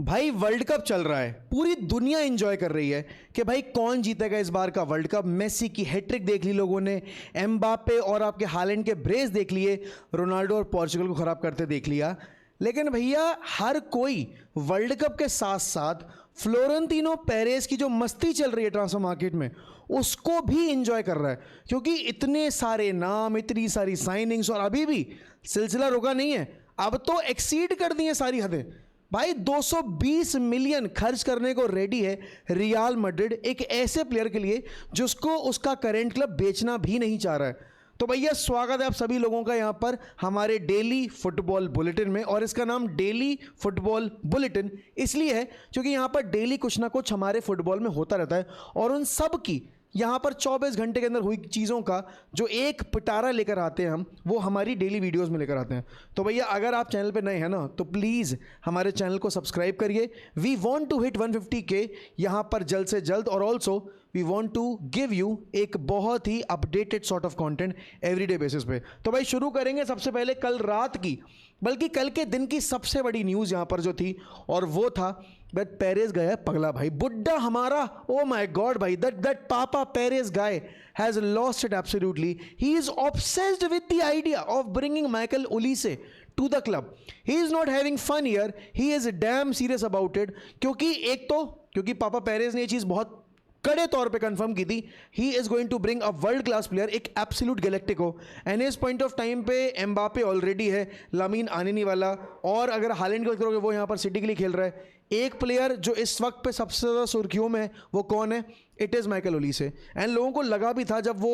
भाई world cup चल रहा है, पूरी दुनिया एंजॉय कर रही है कि भाई कौन जीतेगा इस बार का वर्ल्ड कप। मेसी की हैट्रिक देख ली लोगों ने, एम्बापे और आपके हालैंड के ब्रेस देख लिए, रोनाल्डो और पोर्चुगल को खराब करते देख लिया। लेकिन भैया हर कोई वर्ल्ड कप के साथ साथ फ्लोरेंटिनो पेरेज की जो मस्ती चल रही है ट्रांसफर मार्केट में, उसको भी एंजॉय कर रहा है, क्योंकि इतने सारे नाम, इतनी सारी साइनिंग्स, और अभी भी सिलसिला रुका नहीं है। अब तो एक्सीड कर दी है सारी हदें। भाई 220 मिलियन खर्च करने को रेडी है रियल मैड्रिड एक ऐसे प्लेयर के लिए जिसको उसका करंट क्लब बेचना भी नहीं चाह रहा है। तो भैया स्वागत है आप सभी लोगों का यहाँ पर हमारे डेली फुटबॉल बुलेटिन में। और इसका नाम डेली फुटबॉल बुलेटिन इसलिए है क्योंकि यहाँ पर डेली कुछ ना कुछ हमारे फुटबॉल में होता रहता है, और उन सब की यहाँ पर 24 घंटे के अंदर हुई चीज़ों का जो एक पिटारा लेकर आते हैं हम, वो हमारी डेली वीडियोस में लेकर आते हैं। तो भैया अगर आप चैनल पे नए हैं ना, तो प्लीज़ हमारे चैनल को सब्सक्राइब करिए। We want to hit 150K यहाँ पर जल्द से जल्द, और also we want to give you एक बहुत ही updated sort of content everyday basis पे। तो भाई शुरू करेंगे सबसे पहले कल रात की, बल्कि कल के दिन की सबसे बड़ी न्यूज़ यहाँ पर जो थी, और वो था दैट पेरेज गया पगला भाई, बुड्ढा हमारा। ओ माय गॉड भाई, that papa Perez guy has lost it absolutely. He is obsessed with the idea of bringing Michael Olise to the club. He is not having fun here, he is damn serious about it. क्योंकि papa Perez ने ये चीज़ बहुत कड़े तौर पे confirm की थी, he is going to bring a world class player, एक एब्सोल्यूट गैलेक्टिको। एंड इस पॉइंट ऑफ टाइम पे एम्बापे ऑलरेडी है, लामीन आने नहीं वाला, और अगर हालैंड की बात करोगे वो यहाँ पर सिटी के लिए खेल रहा है। एक प्लेयर जो इस वक्त पे सबसे ज़्यादा सुर्खियों में है वो कौन है? It is Michael Olise. And लोगों को लगा भी था जब वो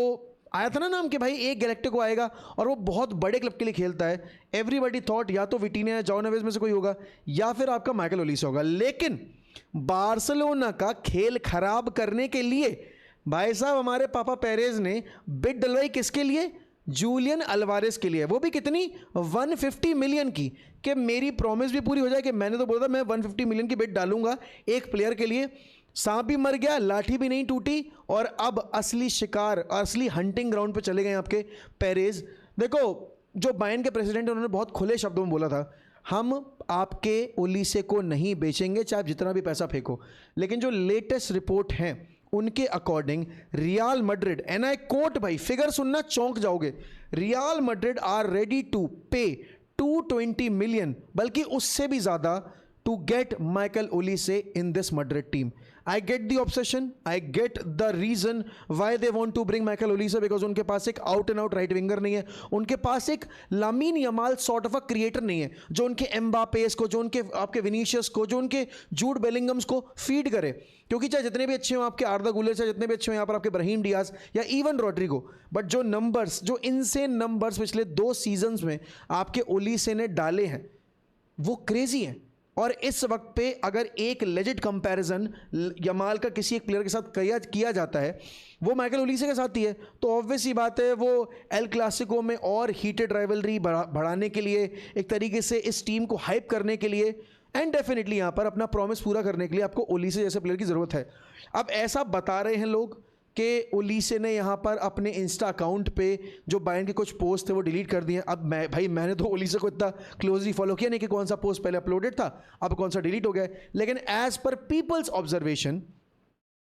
आया था ना नाम कि भाई एक गैलेक्टिको आएगा और वो बहुत बड़े क्लब के लिए खेलता है, एवरीबडी थॉट या तो विटीनिया या जॉन नेवेस में से कोई होगा, या फिर आपका माइकल ओलिसे होगा। लेकिन बार्सिलोना का खेल खराब करने के लिए भाई साहब हमारे पापा पेरेज ने बिड डलवाई। किसके लिए? जूलियन अल्वारेस के लिए। वो भी कितनी? 150 मिलियन की। कि मेरी प्रॉमिस भी पूरी हो जाए कि मैंने तो बोला था मैं 150 मिलियन की बिड डालूंगा एक प्लेयर के लिए। सांप भी मर गया, लाठी भी नहीं टूटी, और अब असली शिकार, असली हंटिंग ग्राउंड पे चले गए आपके पेरेज। देखो, जो बायर्न के प्रेसिडेंट उन्होंने बहुत खुले शब्दों में बोला था, हम आपके ओलिसे को नहीं बेचेंगे चाहे आप जितना भी पैसा फेंको। लेकिन जो लेटेस्ट रिपोर्ट हैं उनके according Real Madrid, and I quote भाई, फिगर सुनना चौंक जाओगे, Real Madrid are ready to pay 220 million, बल्कि उससे भी ज़्यादा, to get Michael Olise in this Madrid team. I get the obsession, I get the reason why they want to bring Michael Olise, because उनके पास एक out and out right winger नहीं है, उनके पास एक लामीन Yamal sort of a creator नहीं है जो उनके एम्बापेस को, जो उनके आपके विनीशियस को, जो उनके जूड बेलिंगम्स को फीड करे। क्योंकि चाहे जितने भी अच्छे हो आपके आर्दा गुलर, चाहे जितने भी अच्छे हो यहाँ पर आपके ब्राहीम डियाज या इवन रॉड्रिगो, बट जो नंबर्स, जो इनसेन नंबर्स पिछले 2 सीजन्स में आपके ओलिसे ने डाले हैं वो क्रेजी हैं। और इस वक्त पे अगर एक लेजिट कंपैरिजन यमाल का किसी एक प्लेयर के साथ किया जाता है, वो माइकल ओलिसे के साथ ही है। तो ऑब्वियस ही बात है, वो एल क्लासिको में और हीटेड राइवलरी बढ़ाने के लिए, एक तरीके से इस टीम को हाइप करने के लिए, एंड डेफिनेटली यहाँ पर अपना प्रॉमिस पूरा करने के लिए आपको ओलिसे जैसे प्लेयर की ज़रूरत है। अब ऐसा बता रहे हैं लोग कि ओलिसे ने यहाँ पर अपने इंस्टा अकाउंट पे जो बायर्न के कुछ पोस्ट थे वो डिलीट कर दिए। अब मैंने तो ओलिसे को इतना क्लोजली फॉलो किया नहीं कि कौन सा पोस्ट पहले अपलोडेड था, अब कौन सा डिलीट हो गया। लेकिन as per peoples observation,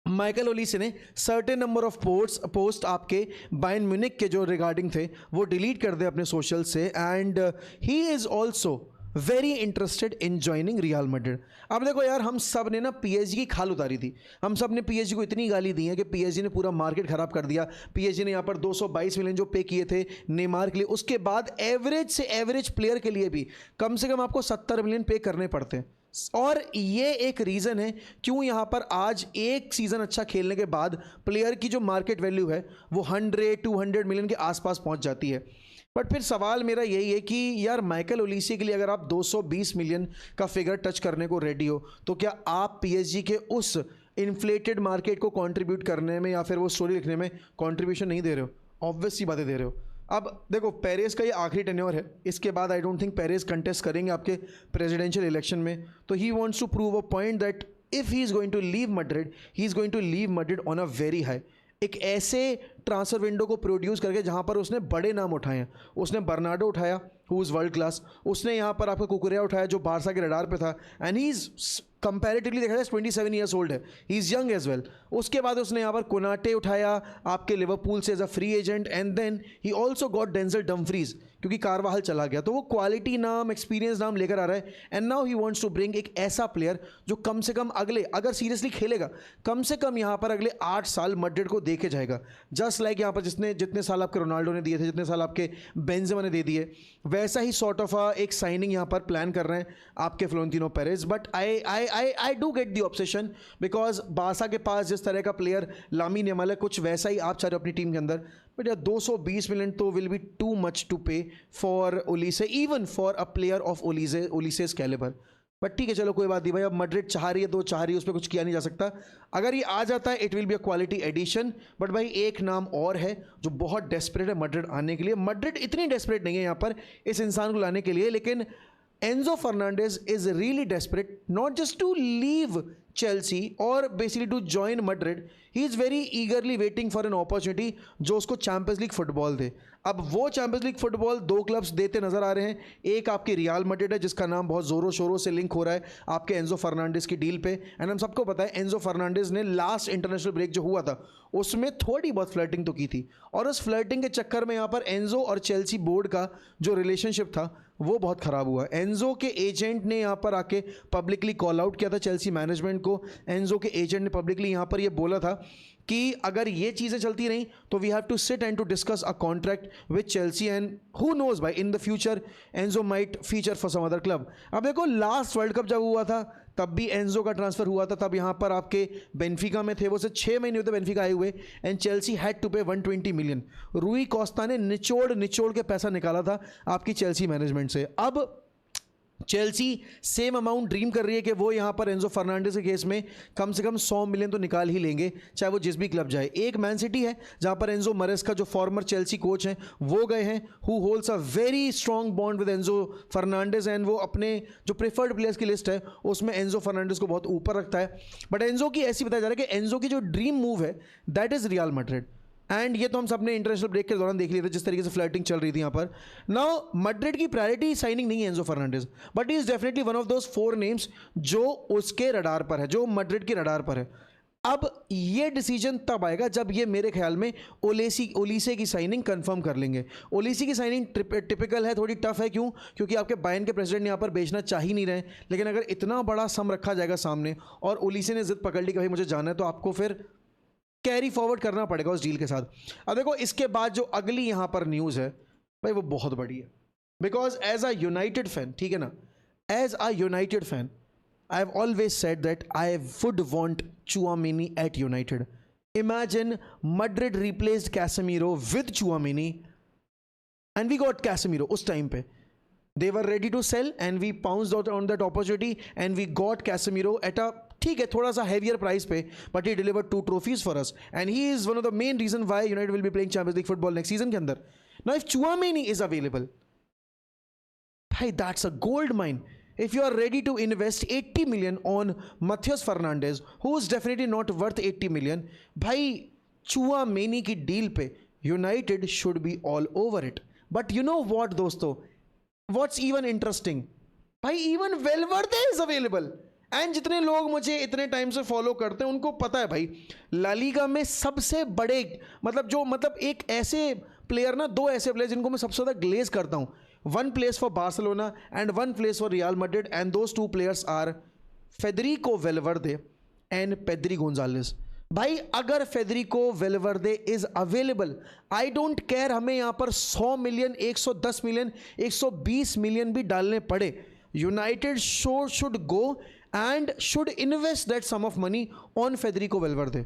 Michael Olise ने सर्टेन नंबर ऑफ पोस्ट आपके बायर्न म्यूनिख के जो रिगार्डिंग थे वो डिलीट कर दिए अपने सोशल से, and he is also very interested in joining real Madrid. अब देखो यार, हम सब ने ना पीएसजी की खाल उतारी थी, हम सब ने पीएसजी को इतनी गाली दी है कि पीएसजी ने पूरा मार्केट खराब कर दिया। पीएसजी ने यहाँ पर 222 मिलियन जो पे किए थे नेमार के लिए, उसके बाद एवरेज से एवरेज प्लेयर के लिए भी कम से कम आपको 70 मिलियन पे करने पड़ते हैं। और ये एक रीज़न है क्यों यहाँ पर आज एक सीज़न अच्छा खेलने के बाद प्लेयर की जो मार्केट वैल्यू है वो 100-200 मिलियन के आसपास पहुँच जाती है। बट फिर सवाल मेरा यही है कि यार माइकल ओलिसे के लिए अगर आप 220 मिलियन का फिगर टच करने को रेडी हो, तो क्या आप पीएसजी के उस इन्फ्लेटेड मार्केट को कंट्रीब्यूट करने में या फिर वो स्टोरी लिखने में कंट्रीब्यूशन नहीं दे रहे हो? ऑब्वियस सी बातें दे रहे हो। अब देखो, पेरेज का ये आखिरी टेन्योर है, इसके बाद I don't think Perez contest करेंगे आपके प्रेसिडेंशियल इलेक्शन में। तो he wants to prove a point that if he is going to leave Madrid, he is going to leave Madrid on a very high. एक ऐसे transfer window को produce करके जहां पर उसने बड़े नाम उठाए हैं। उसने बर्नार्डो उठाया, हु इज़ वर्ल्ड क्लास, उसने यहाँ पर आपका कुकुरेया उठाया जो बारसा के रडार पे था, एंड ही इज़ कंपैरेटिवली देखा जाए 27 ईयर्स ओल्ड है, he is young age well. उसके बाद उसने यहाँ पर कोनाटे उठाया आपके लिवरपूल से as a free agent, and then he also got Denzel Dumfries क्योंकि कारवाहल चला गया, तो वो क्वालिटी नाम, एक्सपीरियंस नाम लेकर आ रहा है। And now he wants to bring एक ऐसा प्लेयर जो कम से कम अगले, अगर सीरियसली खेलेगा, कम से कम यहाँ पर अगले 8 साल मैड्रिड को देखे जाएगा। जस्ट लाइक यहाँ पर जितने साल आपके रोनाल्डो ने दिए थे, जितने साल आपके बेंजेमा ने दे दिए, वैसा ही सॉर्ट ऑफ एक साइनिंग यहाँ पर प्लान कर रहे हैं आपके Florentino Perez. But I do get the obsession because Barça के पास जिस तरह का प्लेयर लामीन यमाल है, कुछ वैसा ही आप चाह रहे हो अपनी टीम के अंदर। बट यार 220 मिलियन तो will be too much to pay for Olise, even for a player of Olise's calibre. But ठीक है, चलो कोई बात नहीं भाई, अब मैड्रिड चाह रही है तो चाह रही है, उस पर कुछ किया नहीं जा सकता। अगर ये आ जाता है it will be a quality addition. But भाई एक नाम और है जो बहुत डेस्परेट है मैड्रिड आने के लिए। मैड्रिड इतनी डेस्परेट नहीं है यहाँ पर इस इंसान को लाने के लिए, लेकिन Enzo Fernandez is really desperate not just to leave Chelsea or basically to join Madrid. He is very eagerly waiting for an opportunity जो उसको चैंपियंस लीग फुटबॉल दे। अब वो चैंपियंस लीग फुटबॉल 2 क्लब्स देते नजर आ रहे हैं। एक आपकी रियल मैड्रिड है जिसका नाम बहुत जोरों शोरों से लिंक हो रहा है आपके एंजो फर्नांडिस की डील पे। एंड हम सबको पता है एंजो फर्नांडिस ने लास्ट इंटरनेशनल ब्रेक जो हुआ था उसमें थोड़ी बहुत फ्लर्टिंग तो की थी, और उस फ्लर्टिंग के चक्कर में यहाँ पर एंजो और चेल्सी बोर्ड का जो रिलेशनशिप था वो बहुत ख़राब हुआ। एंजो के एजेंट ने यहाँ पर आके पब्लिकली कॉल आउट किया था चेल्सी मैनेजमेंट को। एंजो के एजेंट ने पब्लिकली यहाँ पर ये बोला था कि अगर ये चीज़ें चलती रहीं तो we have to sit and to discuss a contract with Chelsea, and who knows भाई in the future Enzo might feature for some other club. अब देखो लास्ट वर्ल्ड कप जब हुआ था तब भी एंजो का ट्रांसफर हुआ था, तब यहाँ पर आपके बेनफिका में थे, वो से 6 महीने होते बेनफिका आए हुए, एंड चेल्सी हैड टू पे 120 मिलियन। रूई कोस्टा ने निचोड़ के पैसा निकाला था आपकी चेल्सी मैनेजमेंट से। अब चेल्सी सेम अमाउंट ड्रीम कर रही है कि वो यहाँ पर एंजो फर्नांडिस के केस में कम से कम 100 मिलियन तो निकाल ही लेंगे, चाहे वो जिस भी क्लब जाए। एक मैन सिटी है जहाँ पर एंजो मरेस्का जो फॉर्मर चेल्सी कोच हैं वो गए हैं, who holds a very strong bond with Enzo Fernandez, and वो अपने जो प्रेफर्ड प्लेयर्स की लिस्ट है उसमें एंजो फर्नांडिस को बहुत ऊपर रखता है। बट एंजो की ऐसी बताया जा रहा है कि एंजो की जो ड्रीम मूव है that is real Madrid, and ये तो हम सबने इंटरनेशनल ब्रेक के दौरान देख लिया था जिस तरीके से फ्लर्टिंग चल रही थी यहाँ पर। नाउ मैड्रिड की प्रायोरिटी साइनिंग नहीं है Enzo Fernandez, but he is definitely one of those 4 names जो उसके रडार पर है, जो मैड्रिड के रडार पर है। अब ये डिसीजन तब आएगा जब ये मेरे ख्याल में ओलिसे की साइनिंग कंफर्म कर लेंगे। ओलिसे की साइनिंग टिपिकल है, थोड़ी टफ है, क्यों? क्योंकि आपके बायर्न के प्रेसिडेंट यहाँ पर बेचना चाह ही नहीं रहे, लेकिन अगर इतना बड़ा सम रखा जाएगा सामने और ओलिसे ने जिद पकड़ ली कि भाई मुझे जाना है, तो आपको फिर कैरी फॉरवर्ड करना पड़ेगा उस डील के साथ। अब देखो इसके बाद जो अगली यहाँ पर न्यूज़ है भाई वो बहुत बड़ी है, because as a United fan, ठीक है ना, as a United fan I have always said that I would want Tchouameni at United. Imagine Madrid replaced Casemiro with Tchouameni and we got Casemiro. उस टाइम पे they were ready to sell and we pounced out on that opportunity and we got Casemiro at a, ठीक है, थोड़ा सा heavier price पे, but he delivered 2 trophies for us and he is one of the main reason why United will be playing Champions League football next season के अंदर। Now if Chouameni is available, भाई that's a gold mine. If you are ready to invest 80 million on Matheus Fernandes, who is definitely not worth 80 million, भाई Chouameni की deal पे United should be all over it. But you know what दोस्तों, What's even interesting, भाई even वेलवर्दे is available, and जितने लोग मुझे इतने time से फॉलो करते हैं उनको पता है भाई ला लीगा में सबसे बड़े मतलब एक ऐसे प्लेयर ना, 2 ऐसे प्लेयर जिनको मैं सबसे ज़्यादा ग्लेज करता हूँ, 1 plays for Barcelona and 1 plays for Real Madrid, and those 2 players are Federico Valverde and Pedri Gonzalez. भाई अगर Federico Valverde is available, I don't care हमें यहाँ पर 100 मिलियन, 110 मिलियन, 120 मिलियन भी डालने पड़े, United should go and should invest that sum of money on Federico Valverde.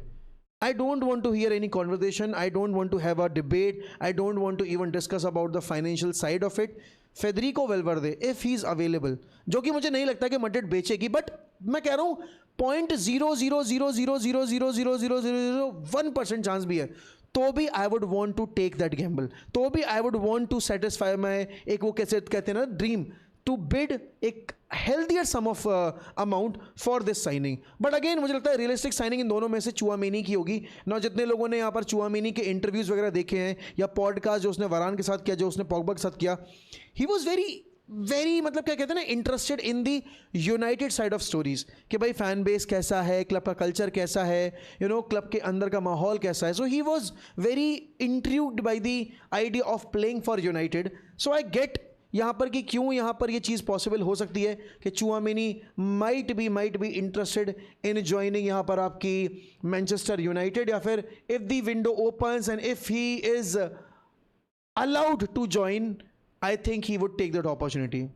I don't want to hear any conversation. I don't want to have a debate. I don't want to even discuss about the financial side of it. Federico वेलवर्दे if he is available, जो कि मुझे नहीं लगता कि Madrid बेचेगी, but मैं कह रहा हूँ 0.000000001% चांस भी है, तो भी I would want to take that gamble, तो भी I would want to satisfy my एक वो कैसे कहते हैं ना ड्रीम, टू बिड एक healthier sum of amount for this signing. But again मुझे लगता है रियलिस्टिक साइनिंग इन दोनों में से चुआमेनी की होगी ना। जितने लोगों ने यहाँ पर चुआमेनी के इंटरव्यूज़ वगैरह देखे हैं या पॉडकास्ट जो उसने वरान के साथ किया, जो उसने पॉगबा के साथ किया, ही वॉज वेरी वेरी मतलब क्या कहते हैं ना, interested in the United side of stories कि भाई फैन बेस कैसा है, क्लब का कल्चर कैसा है, क्लब के अंदर का माहौल कैसा है. So he was very intrigued by the idea of playing for United. So I get यहाँ पर कि क्यों यहाँ पर ये चीज़ पॉसिबल हो सकती है कि Tchouameni might be interested in joining यहाँ पर आपकी मैनचेस्टर यूनाइटेड, या फिर if the window opens and if he is allowed to join, I think he would take that opportunity.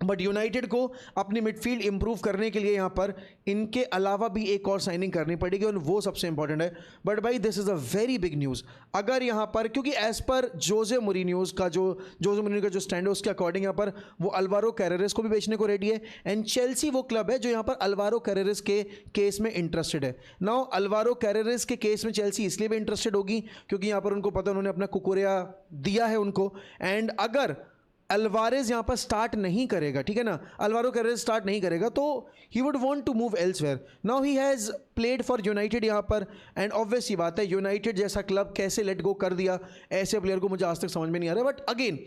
But United को अपनी मिडफील्ड इंप्रूव करने के लिए यहाँ पर इनके अलावा भी एक और साइनिंग करनी पड़ेगी और वो सबसे इंपॉर्टेंट है. बट भाई this is a very big news. अगर यहाँ पर, क्योंकि एज पर जोजे मोरिन्यो का जो स्टैंड है उसके अकॉर्डिंग यहाँ पर वो अल्वारो कैरेरेस को भी बेचने को रेडी है. एंड चेल्सी वो क्लब है जो यहाँ पर अल्वारो कैरेरेस के केस में इंटरेस्टेड है. नाउ अल्वारो कैरेरेस के केस में चेल्सी इसलिए भी इंटरेस्टेड होगी क्योंकि यहाँ पर उनको पता, उन्होंने अपना कुकुरिया दिया है उनको. एंड अगर अल्वारेज यहाँ पर स्टार्ट नहीं करेगा, ठीक है ना, अल्वारो कैरेरेस स्टार्ट नहीं करेगा, तो he would want to move elsewhere. Now he has played for United यहाँ पर, एंड ऑब्वियस ही बात है यूनाइटेड जैसा क्लब कैसे लेट गो कर दिया ऐसे प्लेयर को, मुझे आज तक समझ में नहीं आ रहा. But again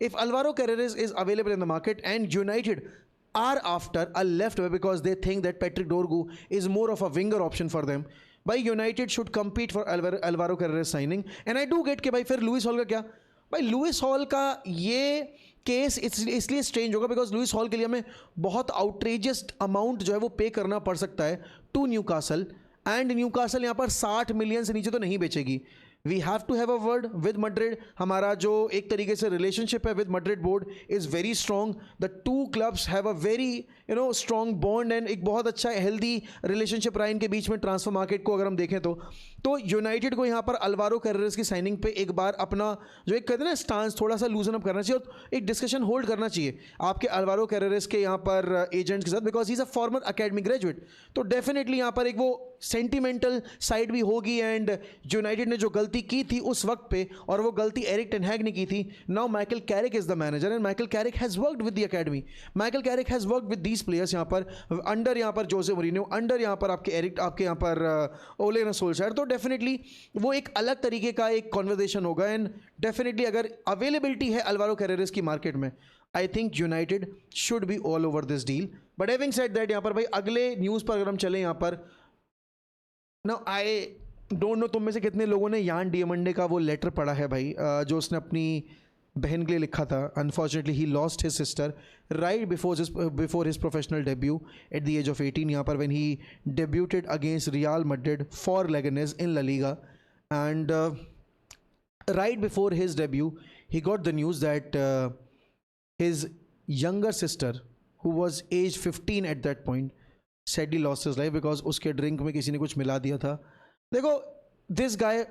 if Alvaro Carreras is available in the market and United are after a left back because they think that Patrick Dorgu is more of a winger option for them, by United should compete for Alvaro Carreras signing. And I do get कि भाई फिर Louis hall का क्या, भाई Louis hall का ये case इसलिए strange होगा बिकॉज लुइस हॉल के लिए हमें बहुत आउटरेजियस अमाउंट जो है वो पे करना पड़ सकता है टू न्यूकासल, एंड न्यूकासल यहाँ पर 60 मिलियन से नीचे तो नहीं बेचेगी. We have to have a word with Madrid. हमारा जो एक तरीके से रिलेशनशिप है with Madrid board is very strong. The two clubs have a very strong bond and एक बहुत अच्छा हेल्दी रिलेशनशिप रहा इनके बीच में ट्रांसफर मार्केट को अगर हम देखें तो यूनाइटेड को यहाँ पर अल्वारो कैरेरेस की साइनिंग पे एक बार अपना जो एक कहते हैं ना स्टांस थोड़ा सा लूजन अप करना चाहिए और एक डिस्कशन होल्ड करना चाहिए आपके अल्वारो कैरेरेस के यहाँ पर एजेंट्स के साथ, because he is a former academy graduate. तो डेफिनेटली यहाँ पर एक वो सेंटिमेंटल साइड भी होगी. एंड यूनाइटेड ने जो गलती की थी उस वक्त पे, और वो गलती एरिक टेन हैग ने की थी. Now Michael Carrick is the manager and Michael Carrick has worked with the academy. Michael Carrick has worked with these players यहाँ पर अंडर यहाँ पर जोसे मोरिन्यो, अंडर यहाँ पर आपके एरिक, आपके यहाँ पर ओले गुनार सोल्शायर. तो डेफिनेटली वो एक अलग तरीके का एक कॉन्वर्जेशन होगा. एंड डेफिनेटली अगर अवेलेबिलिटी है अल्वारो कैरेरेस की मार्केट में, I think United should be all over this deal. But having said that, यहाँ पर भाई अगले न्यूज़ पर अगर हम चलें यहाँ पर, नाउ आई डोंट नो तुम में से कितने लोगों ने यान डियामंडे का वो लेटर पढ़ा है भाई, जो उसने अपनी बहन के लिए लिखा था. Unfortunately he lost his sister right before his professional debut at the age of 18 यहाँ पर, when he debuted against Real Madrid for Leganes in La Liga. And right before his debut he got the news that his younger sister, who was age 15 at that point, sadly lost his life because उसके drink में किसी ने कुछ मिला दिया था. देखो, this guy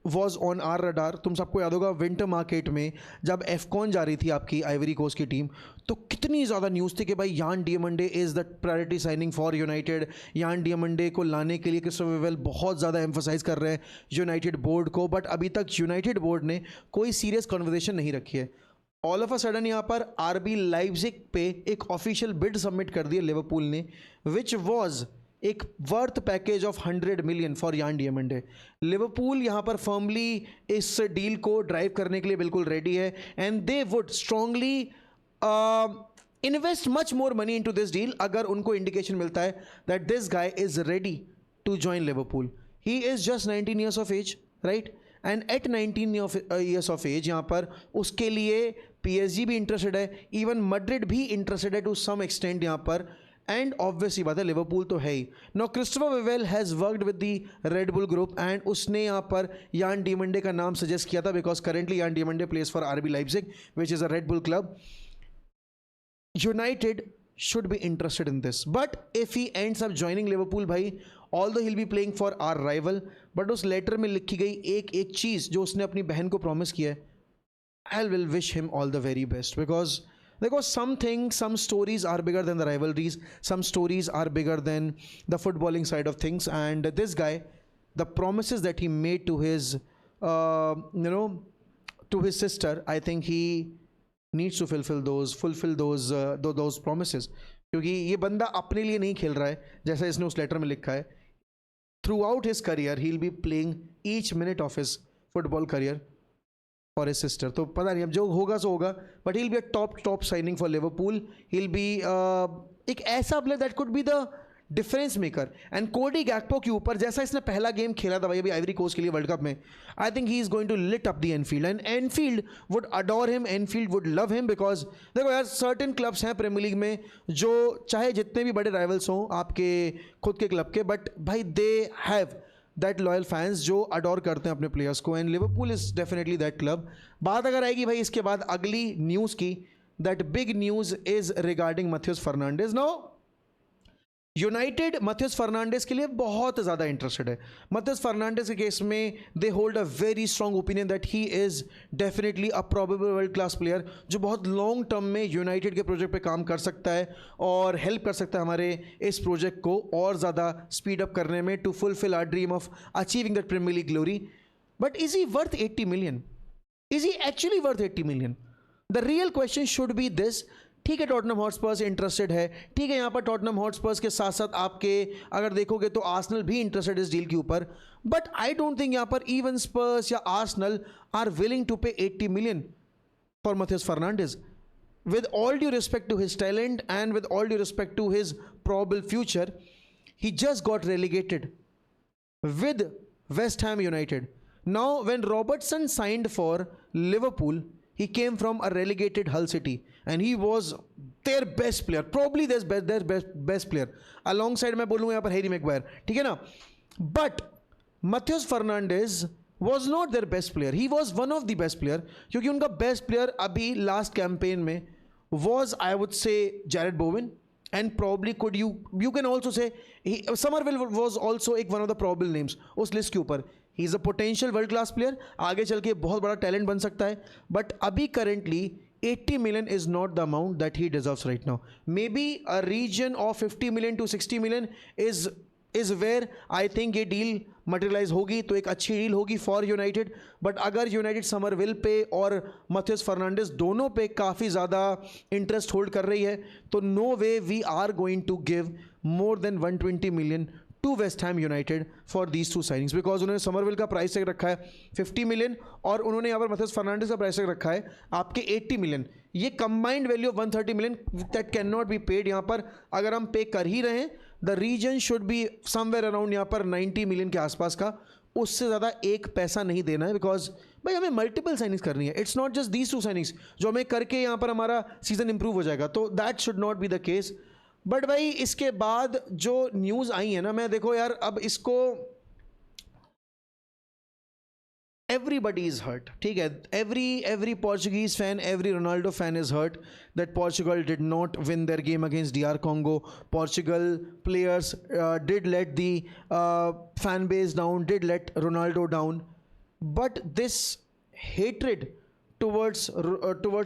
was on our radar. तुम सबको याद होगा विंटर मार्केट में जब एफकॉन जा रही थी आपकी आइवरी कोस्ट की टीम, तो कितनी ज़्यादा न्यूज़ थी कि भाई Yan Diomande is the priority signing for United. Yan Diomande को लाने के लिए क्रिस्टोफर वेल बहुत ज़्यादा एम्फोसाइज कर रहे हैं यूनाइटेड बोर्ड को, बट अभी तक यूनाइटेड बोर्ड ने कोई सीरियस कन्वर्सेशन नहीं रखी है. ऑल ऑफ अ सडन यहाँ पर आरबी लाइप्जिग पे एक ऑफिशियल बिड सबमिट कर दिया लिवरपूल ने, विच वॉज एक worth package of 100 million for यान डियामंडे. लिवरपूल यहाँ पर फर्मली इस डील को ड्राइव करने के लिए बिल्कुल रेडी है, and they would strongly invest much more money into this deal अगर उनको इंडिकेशन मिलता है that this guy is ready to join Liverpool. He is just 19 years of age, right, and at 19 years of age यहाँ पर उसके लिए PSG भी interested है, इवन मैड्रिड भी इंटरेस्टेड है टू सम एक्सटेंट यहाँ पर. एंड ऑब्वियसली बात है लिवरपूल तो है ही. Now Christopher well has worked with the red bull group, and उसने यहाँ पर यान डियामंडे का नाम सजेस्ट किया था because currently Yan Diomande plays for RB Leipzig which is a Red Bull club. United should be interested in this, but if he ends up joining Liverpool भाई, although he'll be playing for our rival, but उस letter में लिखी गई एक चीज़ जो उसने अपनी बहन को प्रॉमिस किया है, I will wish him all the very best, because some stories are bigger than the rivalries, some stories are bigger than the footballing side of things, and this guy, the promises that he made to his to his sister, I think he needs to fulfill those promises, क्योंकि ये बंदा अपने लिए नहीं खेल रहा है जैसा इसने उस लेटर में लिखा है. Through out his career he will be playing each minute of his football career और his sister. तो पता नहीं अब जो होगा सो होगा, but he'll be a top signing for Liverpool. He'll be एक ऐसा player that could be the difference maker. And Cody Gakpo के ऊपर जैसा इसने पहला गेम खेला था भाई अभी आइवरी कोस्ट के लिए वर्ल्ड कप में, I think he is going to lit up the Anfield and Anfield would adore him, Anfield would love him. Because देखो यार सर्टेन क्लब्स हैं प्रीमियर लीग में जो चाहे जितने भी बड़े राइवल्स हों आपके खुद के क्लब के, बट भाई they have that loyal fans जो अडोर करते हैं अपने प्लेयर्स को, and Liverpool is definitely that club. बात अगर आएगी भाई इसके बाद अगली न्यूज़ की, that big news is regarding Matheus Fernandes. No, United Matheus Fernandes के लिए बहुत ज़्यादा इंटरेस्टेड है. मैथ्यूस फर्नांडिस के केस में they hold a very strong opinion that he is definitely a probable world class player जो बहुत लॉन्ग टर्म में यूनाइटेड के प्रोजेक्ट पे काम कर सकता है और हेल्प कर सकता है हमारे इस प्रोजेक्ट को और ज़्यादा स्पीड अप करने में, to fulfil our dream of achieving that Premier League glory. But is he worth 80 million? Is he actually worth 80 million? The real question should be this. ठीक है टॉटनहम हॉटस्पर्स इंटरेस्टेड है, ठीक है यहाँ पर Tottenham Hotspurs के साथ साथ आपके अगर देखोगे तो आर्सेनल भी इंटरेस्टेड इस डील के ऊपर, बट आई डोंट थिंक यहाँ पर इवन स्पर्स या Arsenal are willing to pay 80 million for Matheus Fernandes. with all due respect to his talent and with all due respect to his probable future, he just got relegated with West Ham United. Now when Robertson signed for Liverpool, he came from a relegated Hull City and he was their best player, probably their best player alongside मैं बोलूँगा यहाँ पर Harry Maguire, ठीक है ना. But Matheus Fernandes was not their best player. He was one of the best player क्योंकि उनका best player अभी last campaign में was, I would say, Jared Bowen, and probably could you can also say Somerville was also एक one of the probable names उस list के ऊपर. He is a potential world class player, आगे चल के बहुत बड़ा टैलेंट बन सकता है, बट अभी currently 80 million is not the amount that he deserves right now. Maybe a region of 50 million to 60 million is where I think ये डील मटेरियलाइज होगी तो एक अच्छी डील होगी फॉर यूनाइटेड. बट अगर यूनाइटेड समरविल पे और Matthews Fernandes दोनों पे काफ़ी ज़्यादा इंटरेस्ट होल्ड कर रही है तो no way we are going to give more than 120 million to West Ham United for these two signings. Because उन्होंने समरविल का प्राइस टैग रखा है 50 million और उन्होंने यहाँ पर मैथ्यूस फर्नांडिस का प्राइस टैग रखा है आपके 80 million. ये combined value of 130 million that can not be paid. यहाँ पर अगर हम पे कर ही रहे हैं the reason should be somewhere around यहाँ पर 90 million के आसपास का, उससे ज़्यादा एक पैसा नहीं देना है. बिकॉज भाई हमें मल्टीपल साइनिंग्स करनी है, it's not just these two signings जो हमें करके यहाँ पर हमारा सीजन इंप्रूव हो जाएगा, तो that should not be the case. But भाई इसके बाद जो न्यूज़ आई है ना, मैं देखो यार अब इसको everybody is hurt, ठीक है. every Portuguese fan, every Ronaldo fan is hurt that Portugal did not win their game against DR Congo. Portugal players did let the fan base down, did let Ronaldo down. But this hatred towards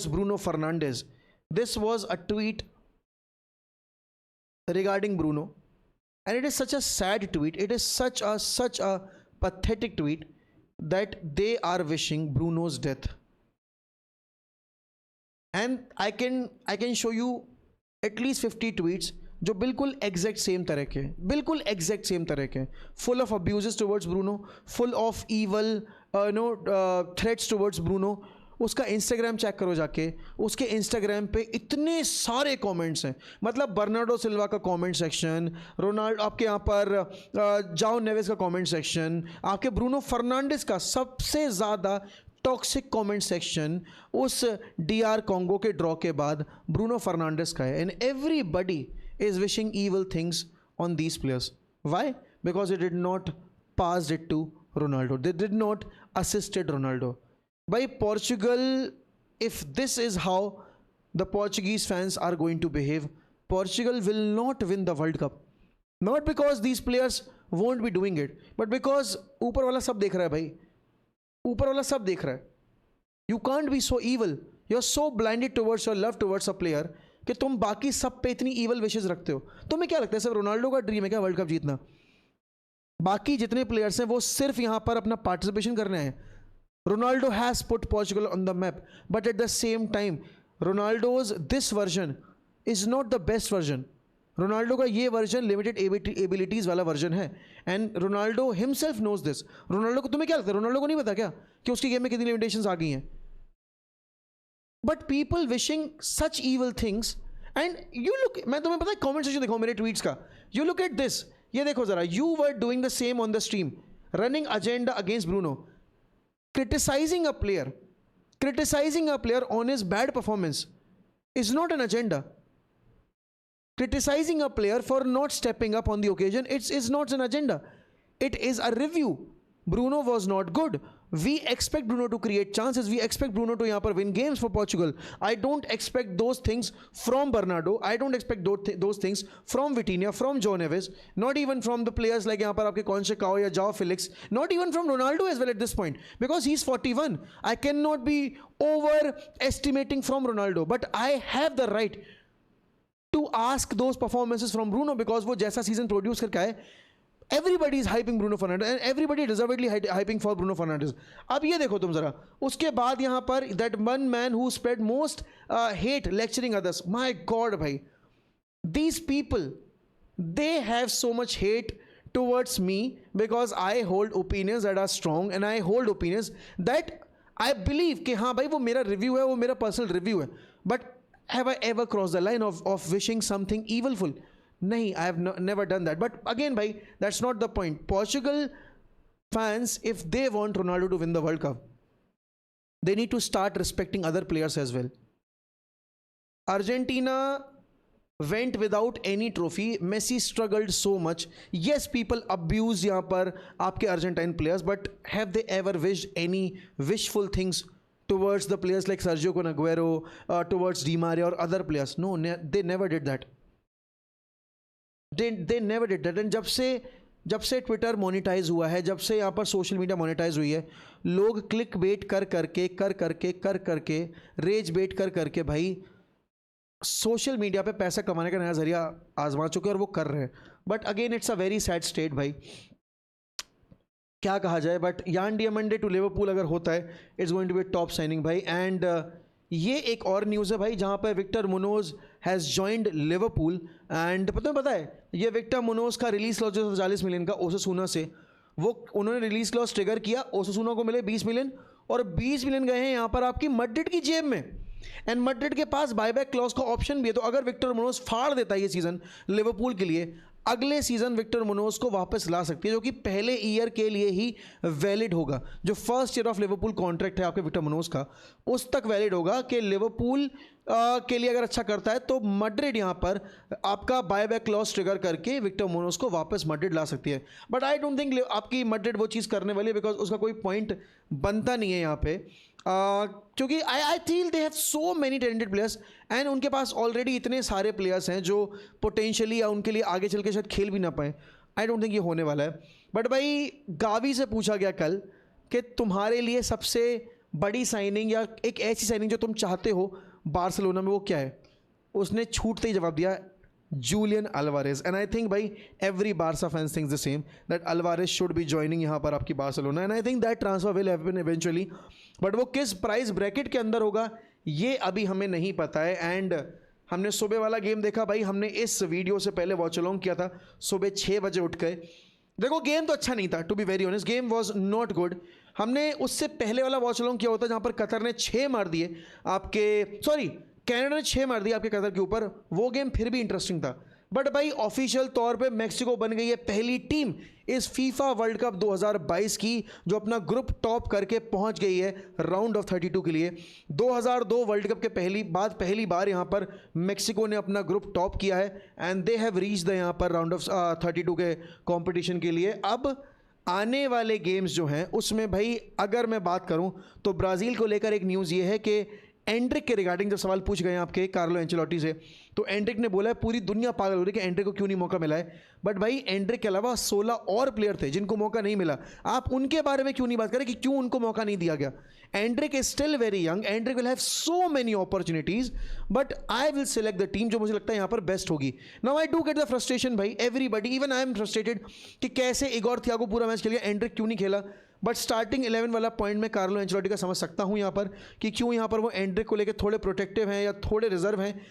Bruno Fernandes, this was a tweet regarding Bruno, and it is such a sad tweet, it is such a pathetic tweet that they are wishing Bruno's death. And I can show you at least 50 tweets जो बिल्कुल exact same तरह के, बिल्कुल exact same तरह के, full of abuses towards Bruno, full of evil threats towards Bruno. उसका Instagram check करो जाके, उसके इंस्टाग्राम पे इतने सारे कमेंट्स हैं. मतलब बर्नार्डो सिल्वा का कमेंट सेक्शन, रोनाल्डो आपके यहाँ पर जाओ नेवेस का कमेंट सेक्शन, आपके ब्रूनो फर्नांडिस का सबसे ज़्यादा टॉक्सिक कमेंट सेक्शन उस DR कॉन्गो के ड्रॉ के बाद ब्रूनो फर्नांडिस का है. And everybody is wishing evil things on these players. Why? Because they did not pass it to Ronaldo, they did not assisted Ronaldo. By Portugal, if this is how the Portuguese fans are going to behave, Portugal will not win the World Cup. Not because these players won't be doing it, but because ऊपर वाला सब देख रहा है भाई, ऊपर वाला सब देख रहा है. You can't be so evil. You're so blinded towards your love towards a player कि तुम बाकी सब पे इतनी evil wishes रखते हो. तुम्हें क्या लगता है सिर्फ रोनाल्डो का ड्रीम है क्या वर्ल्ड कप जीतना? बाकी जितने प्लेयर्स हैं वो सिर्फ यहाँ पर अपना पार्टिसिपेशन करने हैं. Ronaldo has put Portugal on the map, but at the same time, Ronaldo's this version is not the best version. Ronaldo का ये वर्जन लिमिटेड एबिलिटीज़ वाला वर्जन है, and Ronaldo himself knows this. Ronaldo को तुम्हें क्या लगता है, Ronaldo को नहीं पता क्या कि उसकी गेम में कितनी लिमिटेशंस आ गई हैं? But people wishing such evil things and you look, मैं तुम्हें पता है कॉमेंट सेक्शन देखो मेरे ट्वीट्स का, यू लुक एट दिस, ये देखो जरा, you were doing the same on the stream, running agenda against Bruno, criticizing a player on his bad performance is not an agenda. Criticizing a player for not stepping up on the occasion, it's not an agenda. It is a review. Bruno was not good. We expect Bruno to create chances. We expect Bruno to यहाँ पर win games for Portugal. I don't expect those things from Bernardo. I don't expect those things from Vitinha, from Joe Neves. Not even from the players like यहाँ पर आपके Conceição या João Felix. Not even from Ronaldo as well at this point. Because he's 41. I cannot be overestimating from Ronaldo. But I have the right to ask those performances from Bruno because वो जैसा season produce करके आए, everybody is hyping Bruno Fernandes and everybody deservedly hyping for Bruno Fernandes. अब ये देखो तुम जरा, उसके बाद यहाँ पर that one man who spread most hate lecturing others, my God भाई, these people, they have so much hate towards me because I hold opinions that are strong and I hold opinions that I believe कि हाँ भाई वो मेरा review है, वो मेरा personal review है, but have I ever crossed the line of wishing something evilful? नहीं, I have never done that. But again भाई, that's not the point. Portugal fans, if they want Ronaldo to win the World Cup, they need to start respecting other players as well. Argentina went without any trophy. Messi struggled so much. Yes, people abuse यहाँ पर आपके Argentine players, but have they ever wished any wishful things towards the players like Sergio Aguero, towards Di Maria or other players? No, they never did that. They never did that. And जब से Twitter monetise हुआ है, जब से यहाँ पर social media monetise हुई है, लोग क्लिक बेट कर करके रेज बेट कर करके भाई सोशल मीडिया पे पैसा कमाने का नया जरिया आजमा चुके हैं और वो कर रहे हैं. But again it's a very sad state भाई, क्या कहा जाए. बट यान डियामंडे टू लिवरपूल अगर होता है, it's going to be top signing भाई. एंड ये एक और न्यूज़ है भाई जहाँ पर Victor Munoz has joined Liverpool. And पता है ये विक्टर मुनोज का रिलीज क्लॉज जो 40 मिलियन का ओसासुना से, वो उन्होंने रिलीज क्लॉज ट्रिगर किया, ओसासुना को मिले 20 मिलियन और 20 मिलियन गए हैं यहाँ पर आपकी मैड्रिड की जेब में. एंड मैड्रिड के पास बायबैक क्लॉज का ऑप्शन भी है. तो अगर विक्टर मुनोज फाड़ देता है ये सीज़न लिवरपूल के लिए, अगले सीज़न विक्टर मुनोज को वापस ला सकती है, जो कि पहले ईयर के लिए ही वैलिड होगा. जो first year of Liverpool contract है आपके विक्टर मुनोज का, उस तक वैलिड होगा कि लिवरपूल के लिए अगर अच्छा करता है तो मैड्रिड यहाँ पर आपका बायबैक क्लॉज ट्रिगर करके विक्टर मुनोज को वापस मैड्रिड ला सकती है. बट आई डोंट थिंक आपकी मैड्रिड वो चीज़ करने वाली है, बिकॉज उसका कोई पॉइंट बनता नहीं है यहाँ पे. क्योंकि I feel they have so many talented players and उनके पास ऑलरेडी इतने सारे प्लेयर्स हैं जो पोटेंशियली या उनके लिए आगे चल के शायद खेल भी ना पाए. आई डोंट थिंक ये होने वाला है. बट भाई गावी से पूछा गया कल कि तुम्हारे लिए सबसे बड़ी साइनिंग या एक ऐसी साइनिंग जो तुम चाहते हो बार्सिलोना में, वो क्या है? उसने छूटते ही जवाब दिया, Julian Alvarez. And I think भाई every Barca fans thinks the same that Alvarez should be joining यहाँ पर आपकी Barcelona. And I think that transfer will happen eventually. But वो किस प्राइस ब्रैकेट के अंदर होगा ये अभी हमें नहीं पता है. एंड हमने सुबह वाला गेम देखा भाई, हमने इस वीडियो से पहले वॉच अलॉन्ग किया था सुबह 6 बजे उठ गए. देखो गेम तो अच्छा नहीं था, to be very honest game was not good. हमने उससे पहले वाला वॉच अलॉन्ग किया होता जहाँ पर कतर ने 6 मार दिए आपके, सॉरी कनाडा ने 6 मार दिए आपके कतर के ऊपर, वो गेम फिर भी इंटरेस्टिंग था. बट भाई ऑफिशियल तौर पे मैक्सिको बन गई है पहली टीम इस फीफा वर्ल्ड कप 2022 की जो अपना ग्रुप टॉप करके पहुंच गई है राउंड ऑफ 32 के लिए. 2002 वर्ल्ड कप के पहली बार यहां पर मैक्सिको ने अपना ग्रुप टॉप किया है and they have reach the यहां पर राउंड ऑफ 32 के कंपटीशन के लिए. अब आने वाले गेम्स जो हैं उसमें भाई अगर मैं बात करूं तो ब्राज़ील को लेकर एक न्यूज़ ये है कि एंड्रिक के रिगार्डिंग जब सवाल पूछ गए आपके कार्लो एंचेलोटी से, तो एंड्रिक ने बोला है पूरी दुनिया पागल हो रही है कि एंड्रिक को क्यों नहीं मौका मिला है. बट भाई एंड्रिक के अलावा 16 और प्लेयर थे जिनको मौका नहीं मिला. आप उनके बारे में क्यों नहीं बात करें कि क्यों उनको मौका नहीं दिया गया? Endrick is still very young, Endrick will have so many opportunities, but I will select the team जो मुझे लगता है यहाँ पर बेस्ट होगी. Now I do get the frustration भाई, everybody, even I am frustrated कि कैसे इगोर थियागो पूरा मैच खेल गया, एंड्रिक क्यों नहीं खेला. बट स्टार्टिंग 11 वाला पॉइंट में कार्लो एंचेलोटी का समझ सकता हूँ यहाँ पर कि क्यों यहाँ पर वो एंड्रिक को लेकर थोड़े प्रोटेक्टिव हैं या थोड़े रिजर्व हैं,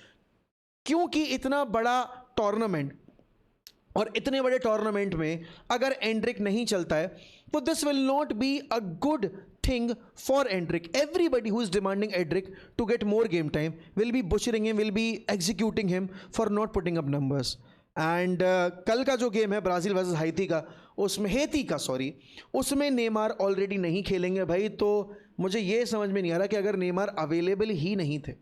क्योंकि इतना बड़ा टूर्नामेंट और इतने बड़े टूर्नामेंट में अगर एंड्रिक नहीं चलता है तो this will not be a good thing for Endrick. Everybody who is demanding Endrick to get more game time will be butchering him, will be executing him for not putting up numbers. And कल का जो game है Brazil versus Haiti का उसमें Neymar already नहीं खेलेंगे भाई. तो मुझे ये समझ में नहीं आ रहा कि अगर नेमार अवेलेबल ही नहीं थे,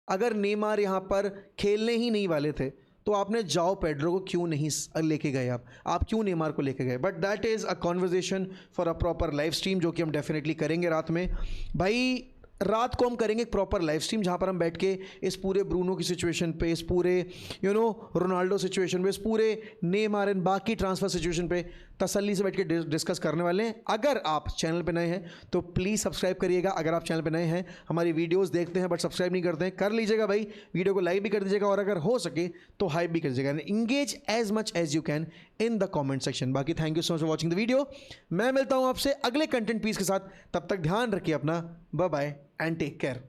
अगर नेमार यहाँ पर खेलने ही नहीं वाले थे, तो आपने जाओ पेड्रो को क्यों नहीं लेके गए, आप क्यों नेमार को लेके गए. But that is a conversation for a proper live stream, जो कि हम डेफिनेटली करेंगे रात में. भाई रात को हम करेंगे एक प्रॉपर लाइव स्ट्रीम जहाँ पर हम बैठ के इस पूरे ब्रूनो की सिचुएशन पे, इस पूरे रोनाल्डो सिचुएशन पे, इस पूरे नेमार एंड बाकी ट्रांसफ़र सिचुएशन पे तसल्ली से बैठ के डिस्कस करने वाले हैं. अगर आप चैनल पे नए हैं तो प्लीज़ सब्सक्राइब करिएगा. अगर आप चैनल पे नए हैं, हमारी वीडियोस देखते हैं बट सब्सक्राइब नहीं करते हैं, कर लीजिएगा भाई. वीडियो को लाइक भी कर दीजिएगा और अगर हो सके तो हाइप भी कर दीजिएगा. Engage as much as you can in the comment section. बाकी thank you so much for watching the video. मैं मिलता हूँ आपसे अगले कंटेंट पीस के साथ. तब तक ध्यान रखिए अपना. Bye bye and take care.